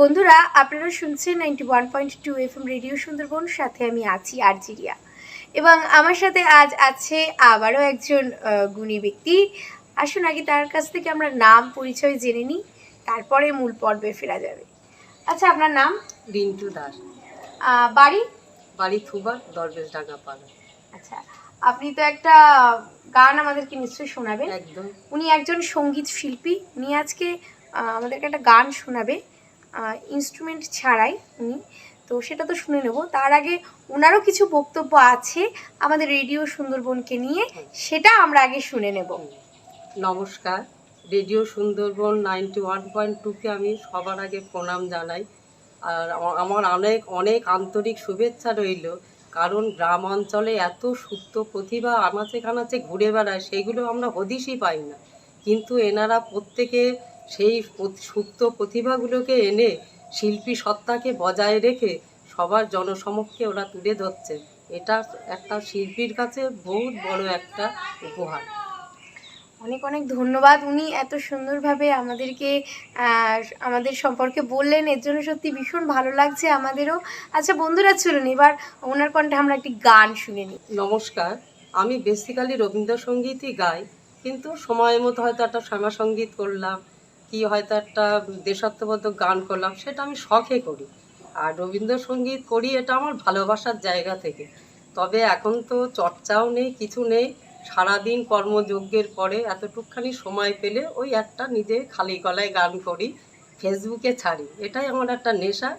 বন্ধুরা, আপনারা শুনছেন 91.2 FM রেডিও সুন্দরবন। সাথে আমি আছি আরজিরিয়া, এবং আমার সাথে আজ আছে আবারও একজন গুণী ব্যক্তি। আসুন আগে তার কাছ থেকে আমরা নাম পরিচয় জেনে নিই, তারপরে মূল পর্বে ফেরা যাবে। আচ্ছা, আপনার নাম? রিন্টু দাস। বাড়ি? বাড়ি থুবা, দরবেশ ডাঙ্গাপাড়া। আচ্ছা, আপনি তো একটা গান আমাদেরকে নিশ্চয়ই শোনাবেন। একদম। উনি একজন সঙ্গীত শিল্পী, উনি আজকে আমাদেরকে একটা গান শোনাবে ইনস্ট্রুমেন্ট ছাড়াই উনি, তো সেটা তো শুনে নেব। তার আগে ওনারও কিছু বক্তব্য আছে আমাদের রেডিও সুন্দরবনকে নিয়ে, সেটা আমরা আগে শুনে নেব। নমস্কার, রেডিও সুন্দরবন 91.2কে আমি সবার আগে প্রণাম জানাই। আর আমার অনেক অনেক আন্তরিক শুভেচ্ছা রইল, কারণ গ্রাম অঞ্চলে এত সুপ্ত প্রতিভা আনাচে কানাচে ঘুরে বেড়ায়, সেগুলো আমরা হদিশই পাই না। কিন্তু এনারা প্রত্যেকে সেই সুপ্ত প্রতিভাগুলোকে এনে শিল্পী সত্তাকে বজায় রেখে সবার জনসমক্ষে ওরা তুলে ধরছে। এটা একটা শিল্পীর কাছে বহুত বড় একটা উপহার। অনেক অনেক ধন্যবাদ। উনি এত সুন্দরভাবে আমাদেরকে আমাদের সম্পর্কে বললেন, এর জন্য সত্যি ভীষণ ভালো লাগছে আমাদেরও। আচ্ছা বন্ধুরা, চলুন এবার ওনার কণ্ঠে আমরা একটি গান শুনে নিই। নমস্কার, আমি বেসিক্যালি রবীন্দ্রসঙ্গীতই গাই, কিন্তু সময় মতো হয়তো একটা শ্যামাসঙ্গীত করলাম, কি হয়তো একটা দেশাত্মবোধক গান করলাম, সেটা আমি শখে করি। আর রবীন্দ্রসঙ্গীত করি এটা আমার ভালোবাসার জায়গা থেকে। তবে এখন তো চর্চাও নেই, কিছু নেই। সারাদিন কর্মযজ্ঞের পরে এতটুকখানি সময় পেলে ওই একটা নিজে খালি গলায় গান করি, ফেসবুকে ছাড়ি। এটাই আমার একটা নেশা।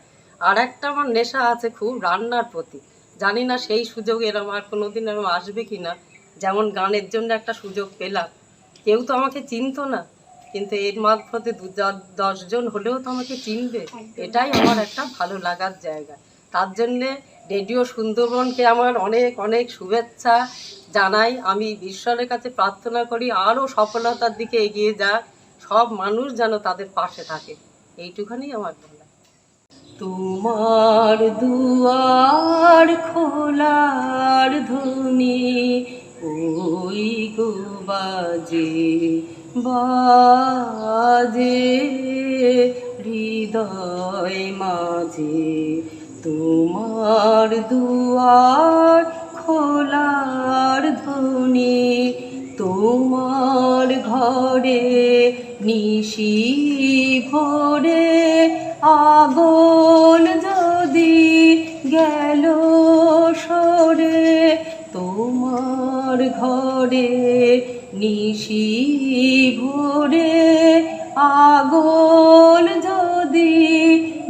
আর একটা আমার নেশা আছে খুব, রান্নার প্রতি। জানি না সেই সুযোগ এরম আর কোনোদিন এরম আসবে কি না। যেমন গানের জন্য একটা সুযোগ পেলাম, কেউ তো আমাকে চিনতো না, কিন্তু এর মারফতে 10জন হলেও তো আমাকে চিনবে। এটাই আমার একটা ভালো লাগার জায়গা। তার জন্যে রেডিও সুন্দরবনকে আমার অনেক অনেক শুভেচ্ছা জানাই। আমি ঈশ্বরের কাছে প্রার্থনা করি আরও সফলতার দিকে এগিয়ে যাক, সব মানুষ যেন তাদের পাশে থাকে। এইটুখানি আমার বলা। তোমার দুয়ার খোলার ধ্বনি ওই গো বাজে বাজে হৃদয় মাঝে। তোমার দুয়ার খোলার ধ্বনি, তোমার ঘরে নিশি ভোরে আগুন যদি গেল সরে। তোমার ঘরে নিশি ভোরে আগুন যদি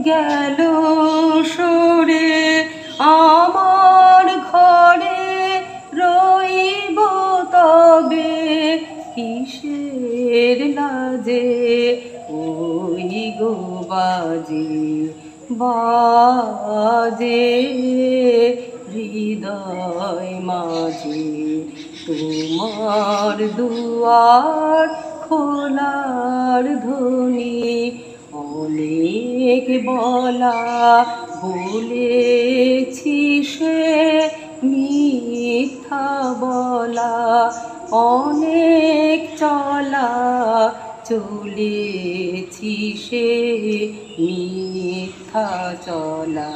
গেল সরে, আমার ঘরে রইব তবে কিসের লাজে ওই গো বাজে বাজে হৃদয় মাঝে। তোমার দুয়ার খোলার ধ্বনি, অনেক বলা বলেছি সে মিথ্যা বলা, অনেক চলা চলেছি সে মিথ্যা চলা।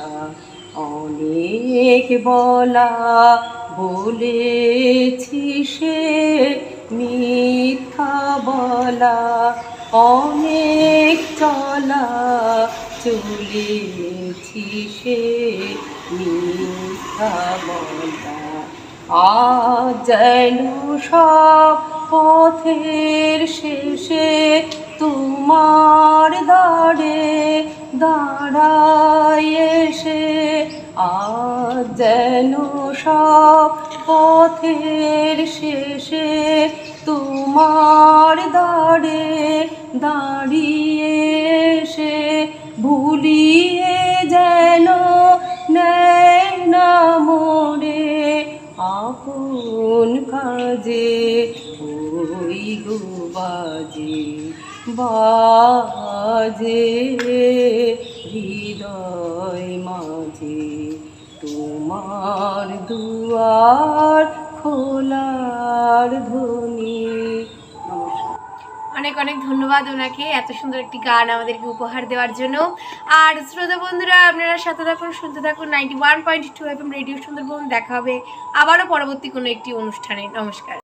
অনেক বলা বলেছি সে মিথ্যা বলা, অনেক চলা চলেছি সে মিথ্যা বলা। আজ যেন সব পথের শেষে তোমার দ্বারে দাঁড়ায় এসে। আজ যেন সব পথের শেষে তোমার দ্বারে দাঁড়িয়ে এসে, ভুলিয়ে যেন নেয় না মোরে আপন কাজে ওই গো বাজে বাজে হৃদয় মাঝে। তোমার দুয়ার খোলার ধ্বনি। নমস্কার। অনেক অনেক ধন্যবাদ ওনাকে এত সুন্দর একটি গান আমাদেরকে উপহার দেওয়ার জন্য। আর শ্রোতা বন্ধুরা, আপনারা সাথে থাকুন, শুনতে থাকুন 91.2 FM রেডিও সুন্দরবন। দেখা হবে আবারও পরবর্তী কোনো একটি অনুষ্ঠানে। নমস্কার।